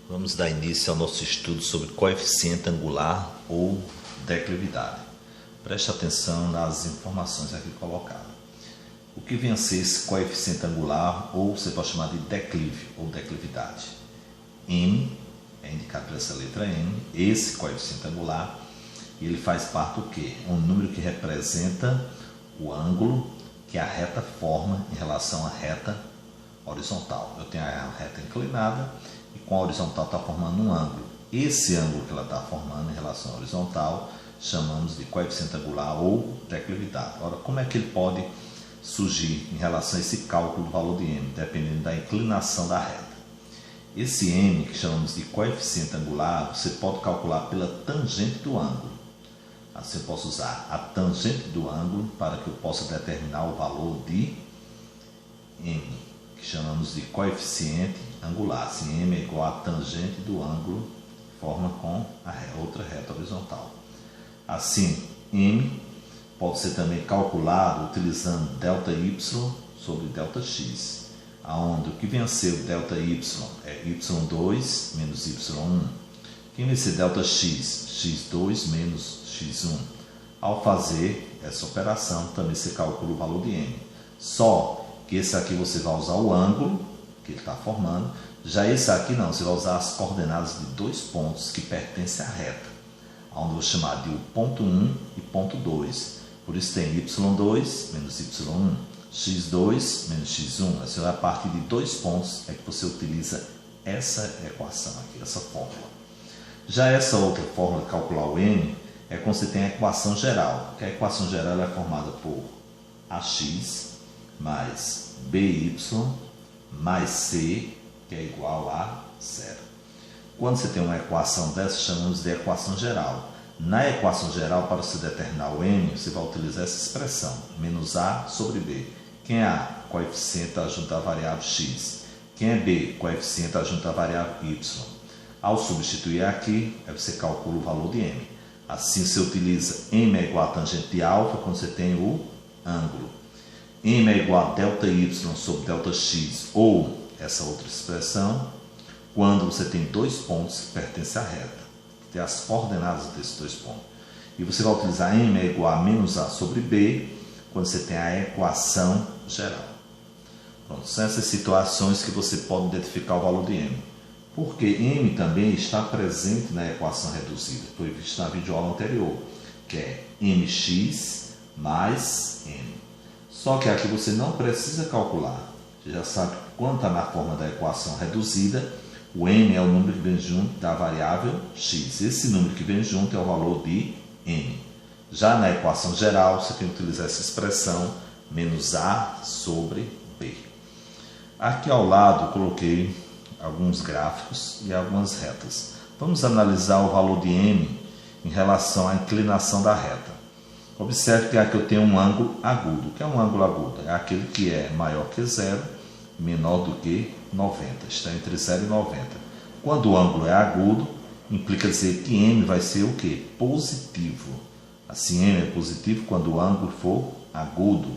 Vamos dar início ao nosso estudo sobre coeficiente angular ou declividade. Preste atenção nas informações aqui colocadas. O que vem a ser esse coeficiente angular, ou você pode chamar de declive ou declividade? M, é indicado por essa letra M, esse coeficiente angular, ele faz parte do quê? É um número que representa o ângulo que a reta forma em relação à reta horizontal. Eu tenho a reta inclinada e com a horizontal está formando um ângulo. Esse ângulo que ela está formando em relação à horizontal chamamos de coeficiente angular ou declividade. Ora, como é que ele pode surgir em relação a esse cálculo do valor de M, dependendo da inclinação da reta? Esse M, que chamamos de coeficiente angular, você pode calcular pela tangente do ângulo. Assim eu posso usar a tangente do ângulo para que eu possa determinar o valor de M, que chamamos de coeficiente angular. Assim, M é igual à tangente do ângulo que forma com a outra reta horizontal. Assim, M pode ser também calculado utilizando ΔY sobre ΔX, aonde o que vem a ser o ΔY é y2 menos y1. Quem vai ser ΔX? x2 menos x1. Ao fazer essa operação, também se calcula o valor de M. Só que esse aqui você vai usar o ângulo que ele está formando. Já esse aqui não, você vai usar as coordenadas de dois pontos que pertencem à reta, onde eu vou chamar de o ponto 1 e ponto 2. Por isso tem y2 menos y1, x2 menos x1. Assim, a partir de dois pontos é que você utiliza essa equação aqui, essa fórmula. Já essa outra fórmula de calcular o M é quando você tem a equação geral, que a equação geral é formada por AX mais BY mais C, que é igual a zero. Quando você tem uma equação dessa, chamamos de equação geral. Na equação geral, para se determinar o M, você vai utilizar essa expressão, menos A sobre B. Quem é A? Coeficiente adjunto da variável X. Quem é B? Coeficiente adjunto da variável Y. Ao substituir aqui, aí você calcula o valor de M. Assim, você utiliza M é igual a tangente de alfa quando você tem o ângulo. M é igual a ΔY sobre ΔX, ou essa outra expressão, quando você tem dois pontos que pertencem à reta. Tem as coordenadas desses dois pontos. E você vai utilizar M é igual a menos A sobre B, quando você tem a equação geral. Pronto, são essas situações que você pode identificar o valor de M. Porque M também está presente na equação reduzida, foi visto na videoaula anterior, que é mx mais M. Só que aqui você não precisa calcular. Você já sabe que quando está na forma da equação reduzida, o M é o número que vem junto da variável x. Esse número que vem junto é o valor de M. Já na equação geral, você tem que utilizar essa expressão menos A sobre B. Aqui ao lado eu coloquei alguns gráficos e algumas retas. Vamos analisar o valor de M em relação à inclinação da reta. Observe que aqui eu tenho um ângulo agudo. O que é um ângulo agudo? É aquele que é maior que zero, menor do que 90. Está entre 0 e 90. Quando o ângulo é agudo, implica dizer que M vai ser o quê? Positivo. Assim, M é positivo quando o ângulo for agudo.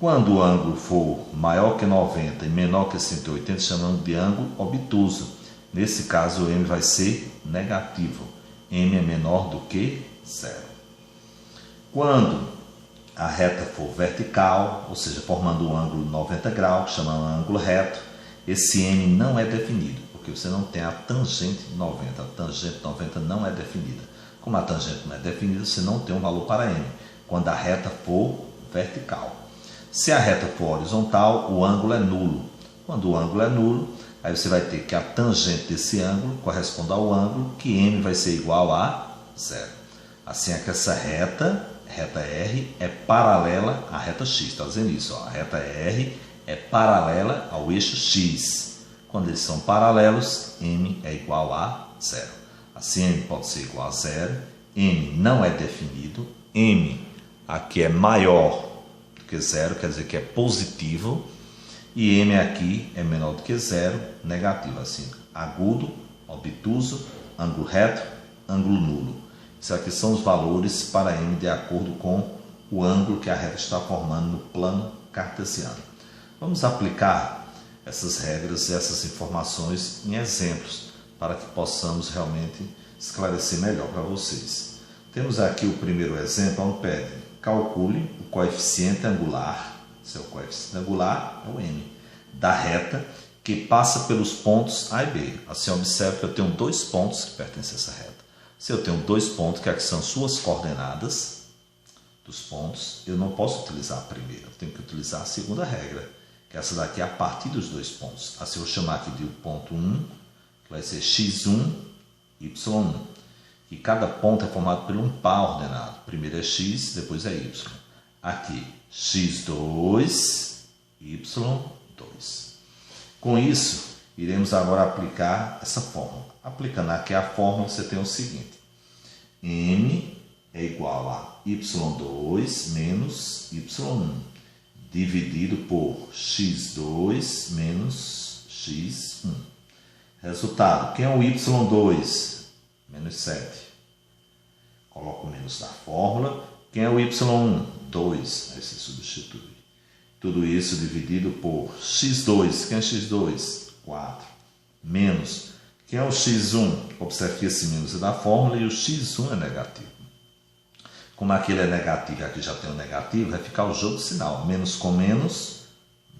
Quando o ângulo for maior que 90 e menor que 180, chamamos de ângulo obtuso. Nesse caso, o M vai ser negativo. M é menor do que zero. Quando a reta for vertical, ou seja, formando um ângulo 90 graus, chamamos de ângulo reto, esse M não é definido, porque você não tem a tangente de 90. A tangente de 90 não é definida. Como a tangente não é definida, você não tem um valor para M, quando a reta for vertical. Se a reta for horizontal, o ângulo é nulo. Quando o ângulo é nulo, aí você vai ter que a tangente desse ângulo corresponde ao ângulo, que M vai ser igual a zero. Assim é que essa reta R, é paralela à reta X. Está dizendo isso, ó. A reta R é paralela ao eixo X. Quando eles são paralelos, M é igual a zero. Assim, M pode ser igual a zero. M não é definido. M aqui é maior do que zero, quer dizer que é positivo. E M aqui é menor do que zero, negativo. Assim, agudo, obtuso, ângulo reto, ângulo nulo. Isso aqui são os valores para M de acordo com o ângulo que a reta está formando no plano cartesiano. Vamos aplicar essas regras e essas informações em exemplos para que possamos realmente esclarecer melhor para vocês. Temos aqui o primeiro exemplo, onde pede: calcule o coeficiente angular, seu coeficiente angular é o m, da reta que passa pelos pontos A e B. Assim, observe que eu tenho dois pontos que pertencem a essa reta. Se eu tenho dois pontos, que aqui são suas coordenadas dos pontos, eu não posso utilizar a primeira, eu tenho que utilizar a segunda regra, que essa daqui é a partir dos dois pontos. Assim, eu vou chamar aqui de ponto 1, que vai ser x1, y1. E cada ponto é formado por um par ordenado. Primeiro é x, depois é y. Aqui, x2, y2. Com isso, iremos agora aplicar essa fórmula. Aplicando aqui a fórmula, você tem o seguinte: m é igual a y2 menos y1, dividido por x2 menos x1. Resultado: quem é o y2? Menos 7. Coloco o menos na fórmula. Quem é o y1? 2. Aí você substitui. Tudo isso dividido por x2. Quem é x2? 4. Menos. Quem é o x1? Observe que esse menos é da fórmula e o x1 é negativo. Como aquele é negativo e aqui já tem o negativo, vai ficar o jogo de sinal. Menos com menos,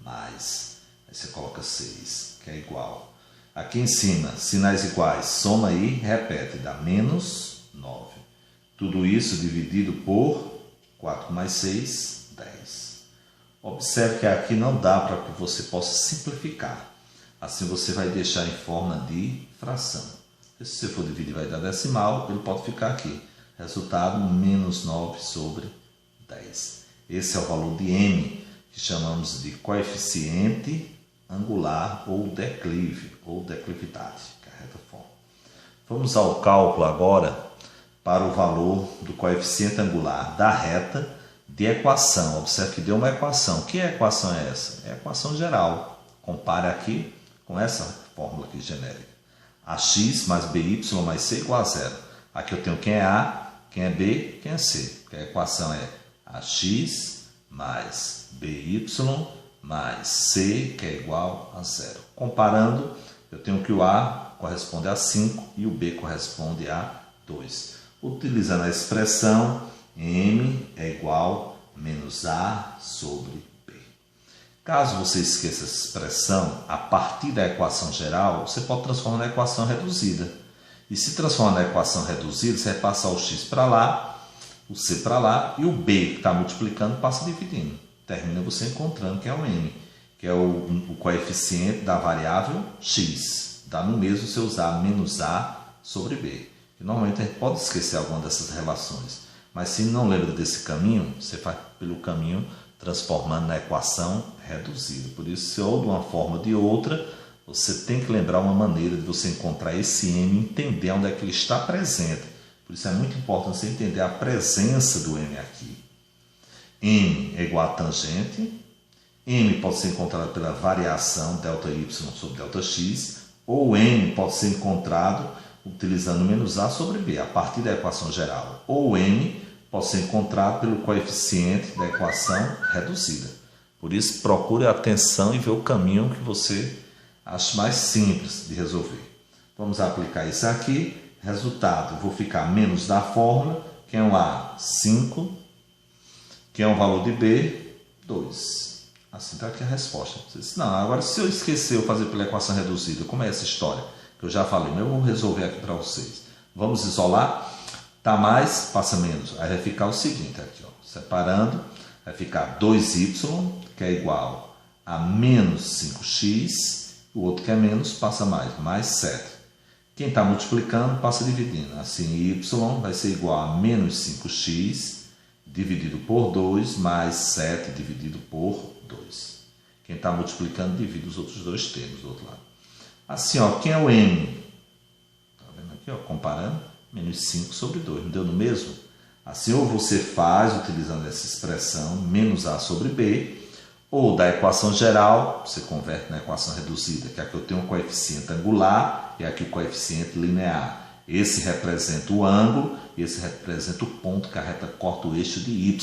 mais. Aí você coloca 6, que é igual. Aqui em cima, sinais iguais, soma aí, repete, dá menos 9. Tudo isso dividido por 4 mais 6, 10. Observe que aqui não dá para que você possa simplificar. Assim você vai deixar em forma de fração. Se você for dividir vai dar decimal, ele pode ficar aqui. Resultado, menos 9 sobre 10. Esse é o valor de m, que chamamos de coeficiente angular ou declive, ou declividade, que é a reta forma. Vamos ao cálculo agora para o valor do coeficiente angular da reta de equação. Observe que deu uma equação. Que equação é essa? É a equação geral. Compare aqui com essa fórmula aqui genérica. Ax mais by mais c igual a zero. Aqui eu tenho quem é A, quem é B, quem é C. Porque a equação é ax mais by mais c, que é igual a zero. Comparando, eu tenho que o A corresponde a 5 e o B corresponde a 2. Utilizando a expressão m é igual a menos A sobre B. Caso você esqueça essa expressão, a partir da equação geral, você pode transformar na equação reduzida. E se transformar na equação reduzida, você vai passar o x para lá, o c para lá, e o b, que está multiplicando, passa dividindo. Termina você encontrando que é o m, que é o coeficiente da variável x. Dá no mesmo se usar menos A sobre B. E normalmente a gente pode esquecer alguma dessas relações. Mas se não lembra desse caminho, você faz pelo caminho transformando na equação reduzida. Por isso, se ou de uma forma ou de outra, você tem que lembrar uma maneira de você encontrar esse m e entender onde é que ele está presente. Por isso é muito importante você entender a presença do m aqui. M é igual a tangente. M pode ser encontrado pela variação ΔY sobre ΔX. Ou m pode ser encontrado utilizando menos A sobre B, a partir da equação geral. Ou m pode ser encontrado pelo coeficiente da equação reduzida. Por isso, procure atenção e ver o caminho que você acha mais simples de resolver. Vamos aplicar isso aqui. Resultado, eu vou ficar menos da fórmula, que é um A, 5, que é um valor de B, 2. Assim está aqui a resposta. Você disse, não, agora se eu esquecer eu fazer pela equação reduzida, como é essa história? Que eu já falei, mas eu vou resolver aqui para vocês. Vamos isolar. Tá mais, passa menos. Aí vai ficar o seguinte aqui, ó, separando, vai ficar 2y, que é igual a menos 5x, o outro que é menos passa mais 7. Quem está multiplicando passa dividindo. Assim, y vai ser igual a menos 5x dividido por 2 mais 7 dividido por 2. Quem está multiplicando divide os outros dois termos do outro lado. Assim, ó, quem é o m? Tá vendo aqui, ó, comparando? Menos 5 sobre 2. Não deu no mesmo? Assim, ou você faz, utilizando essa expressão, menos A sobre B, ou da equação geral, você converte na equação reduzida, que aqui eu tenho um coeficiente angular e aqui o coeficiente linear. Esse representa o ângulo e esse representa o ponto que a reta corta o eixo de y,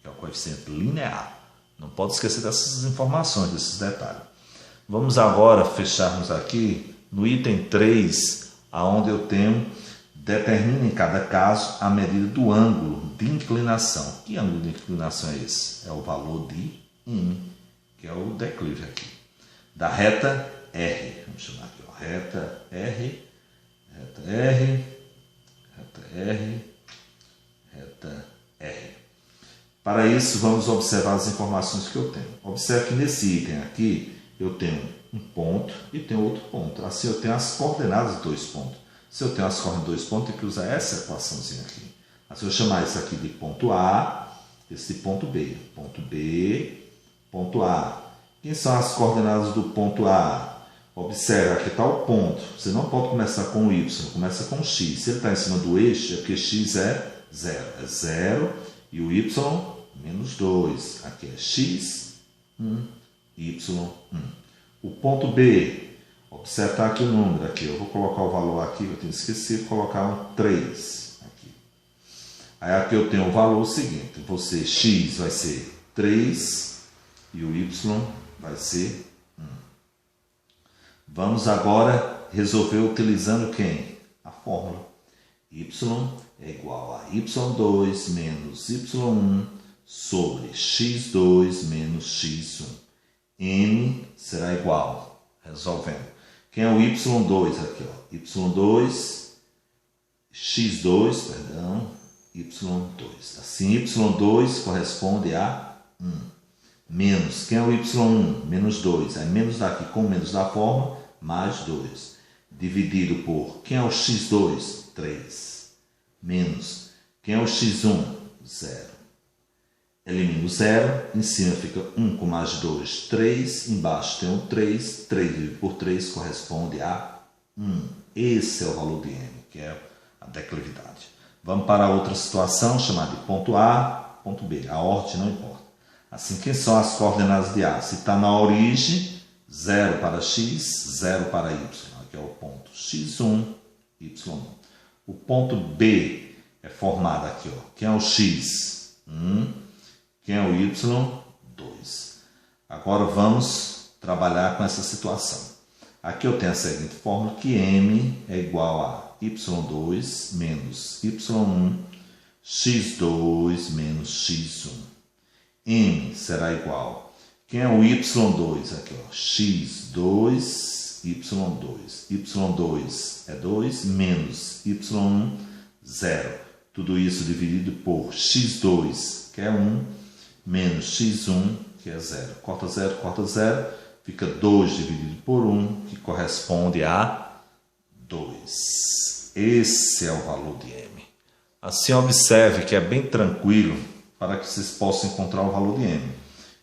que é o coeficiente linear. Não pode esquecer dessas informações, desses detalhes. Vamos agora fecharmos aqui no item 3, onde eu tenho, determina em cada caso a medida do ângulo de inclinação. Que ângulo de inclinação é esse? É o valor de M, que é o declive aqui, da reta R. Vamos chamar aqui, ó, reta R, reta R, reta R, reta R. Para isso, vamos observar as informações que eu tenho. Observe que nesse item aqui, eu tenho um ponto e tenho outro ponto. Assim, eu tenho as coordenadas de dois pontos. Se eu tenho as coordenadas de dois pontos, eu tenho que usar essa equaçãozinha aqui. Assim, eu vou chamar isso aqui de ponto A, esse de ponto B. Ponto B, ponto A. Quem são as coordenadas do ponto A? Observe, aqui está o ponto. Você não pode começar com o Y, começa com o X. Se ele está em cima do eixo, é porque X é 0. É 0 e o Y menos 2. Aqui é X, 1, Y, 1. O ponto B, observe, está aqui o número. Aqui. Eu vou colocar o valor aqui, eu tenho esquecido de colocar um 3. Aqui. Aí aqui eu tenho o valor seguinte. Você, X vai ser 3 e o Y vai ser 1. Vamos agora resolver utilizando quem? A fórmula. Y é igual a y2 menos y1 sobre x2 menos x1. M será igual, resolvendo. Quem é o y2 aqui? Ó? y2, x2, perdão, y2. Assim, y2 corresponde a 1. Menos, quem é o y1? Menos 2. É menos daqui com menos da forma, mais 2. Dividido por, quem é o x2? 3. Menos, quem é o x1? 0. Elimino 0, em cima fica 1 com mais 2, 3. Embaixo tem um 3. 3 dividido por 3 corresponde a 1. Esse é o valor de M, que é a declividade. Vamos para outra situação, chamada de ponto A, ponto B. A ordem não importa. Assim, quem são as coordenadas de A? Se está na origem, 0 para x, 0 para y. Aqui é o ponto x1, y1. O ponto B é formado aqui. Ó. Quem é o x? 1. Quem é o y? 2. Agora vamos trabalhar com essa situação. Aqui eu tenho a seguinte fórmula, que M é igual a y2 menos y1, x2 menos x1. M será igual. Quem é o y2? Aqui, ó, x2, y2. y2 é 2 menos y1, 0. Tudo isso dividido por x2, que é 1, menos x1, que é 0. Corta 0, fica 2 dividido por 1, que corresponde a 2. Esse é o valor de M. Assim, observe que é bem tranquilo para que vocês possam encontrar o valor de M.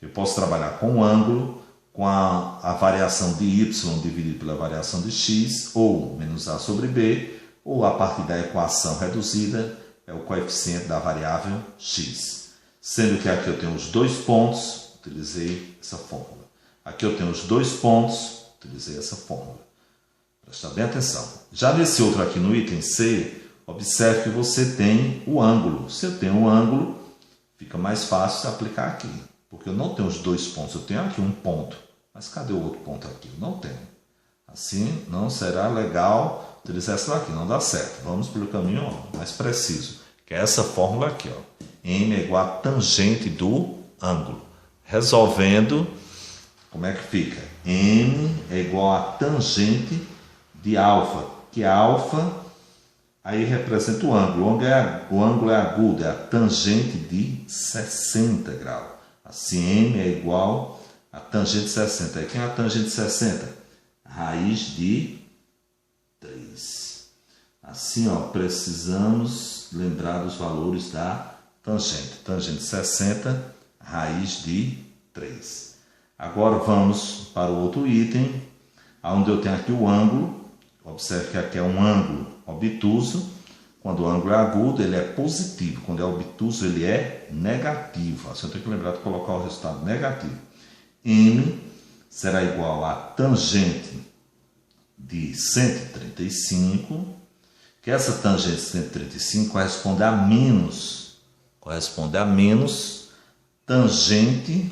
Eu posso trabalhar com o ângulo, com a variação de y dividido pela variação de x, ou menos a sobre b, ou a partir da equação reduzida, é o coeficiente da variável x. Sendo que aqui eu tenho os dois pontos, utilizei essa fórmula. Aqui eu tenho os dois pontos, utilizei essa fórmula. Presta bem atenção. Já nesse outro aqui no item C, observe que você tem o ângulo. Se eu tenho um ângulo, fica mais fácil de aplicar aqui. Porque eu não tenho os dois pontos, eu tenho aqui um ponto. Mas cadê o outro ponto aqui? Eu não tenho. Assim, não será legal utilizar essa daqui, não dá certo. Vamos pelo caminho mais preciso, que é essa fórmula aqui. Ó. M é igual a tangente do ângulo. Resolvendo, como é que fica? M é igual a tangente de alfa, que alfa aí representa o ângulo. O ângulo é agudo, é a tangente de 60 graus. Assim, M é igual a tangente de 60. Aí, quem é a tangente de 60? Raiz de 3. Assim, ó, precisamos lembrar dos valores da tangente. Tangente de 60, raiz de 3. Agora vamos para o outro item, onde eu tenho aqui o ângulo. Observe que aqui é um ângulo obtuso. Quando o ângulo é agudo, ele é positivo. Quando é obtuso, ele é negativo. Assim, eu tenho que lembrar de colocar o resultado negativo. M será igual a tangente de 135, que essa tangente de 135 corresponde a menos tangente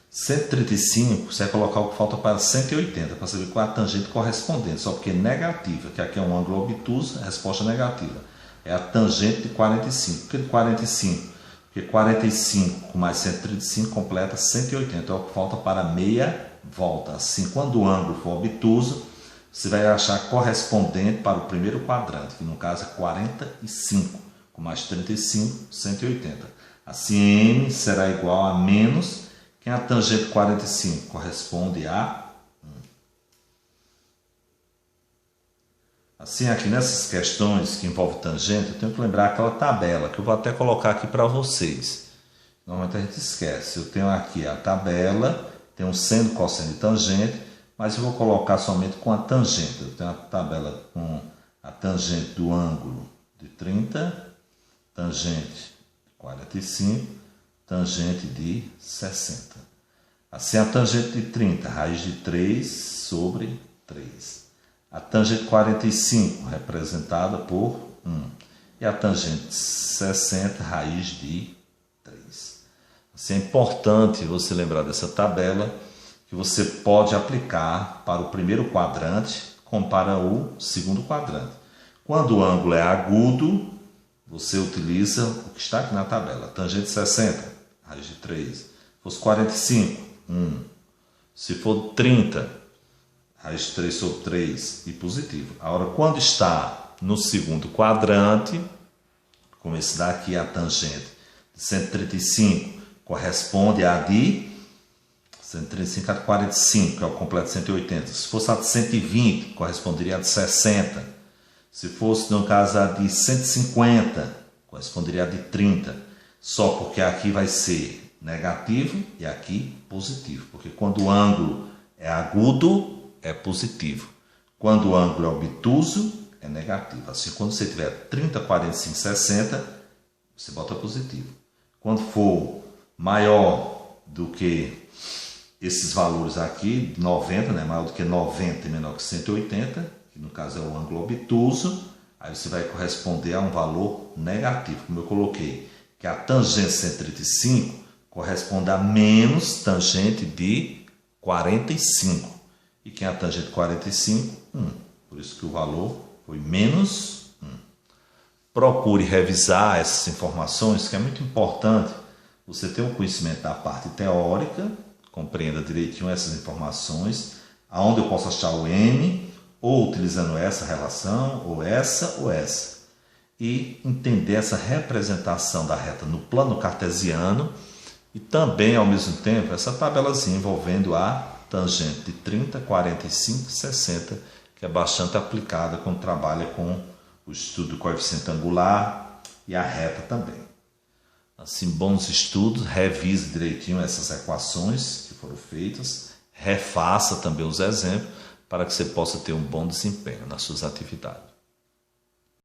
135, você vai colocar o que falta para 180, para saber qual é a tangente correspondente, só porque é negativa, que aqui é um ângulo obtuso, a resposta é negativa. É a tangente de 45. Por que de 45? Porque 45 com mais 135 completa 180, é o que falta para meia volta. Assim, quando o ângulo for obtuso, você vai achar correspondente para o primeiro quadrante, que no caso é 45, com mais 35, 180. Assim, M será igual a menos, quem é a tangente de 45? Corresponde a 1. Assim, aqui nessas questões que envolvem tangente, eu tenho que lembrar aquela tabela, que eu vou até colocar aqui para vocês. Normalmente a gente esquece. Eu tenho aqui a tabela, tem um seno, cosseno e tangente, mas eu vou colocar somente com a tangente. Eu tenho a tabela com a tangente do ângulo de 30, tangente de 45, tangente de 60. Assim, a tangente de 30, raiz de 3 sobre 3. A tangente de 45, representada por 1. E a tangente de 60, raiz de 3. Assim, é importante você lembrar dessa tabela, que você pode aplicar para o primeiro quadrante como para o segundo quadrante. Quando o ângulo é agudo, você utiliza o que está aqui na tabela. Tangente de 60, raiz de 3. Se fosse 45, 1. Se for 30, raiz de 3 sobre 3 e positivo. Agora, quando está no segundo quadrante, como esse daqui, a tangente de 135 corresponde à de 135 a de 45, que é o completo de 180. Se fosse a de 120, corresponderia a de 60. Se fosse, no caso, a de 150, corresponderia a de 30. Só porque aqui vai ser negativo e aqui positivo. Porque quando o ângulo é agudo, é positivo. Quando o ângulo é obtuso, é negativo. Assim, quando você tiver 30, 45, 60, você bota positivo. Quando for maior do que esses valores aqui, 90, né, maior do que 90 e menor que 180, que no caso é o ângulo obtuso, aí você vai corresponder a um valor negativo, como eu coloquei, que a tangente de 135 corresponde a menos tangente de 45. E quem é a tangente de 45? 1. Por isso que o valor foi menos 1. Procure revisar essas informações, que é muito importante você ter um conhecimento da parte teórica, compreenda direitinho essas informações, aonde eu posso achar o M, ou utilizando essa relação, ou essa, e entender essa representação da reta no plano cartesiano e também, ao mesmo tempo, essa tabelazinha envolvendo a tangente de 30, 45 e 60, que é bastante aplicada quando trabalha com o estudo do coeficiente angular e a reta também. Assim, bons estudos, revise direitinho essas equações que foram feitas, refaça também os exemplos para que você possa ter um bom desempenho nas suas atividades.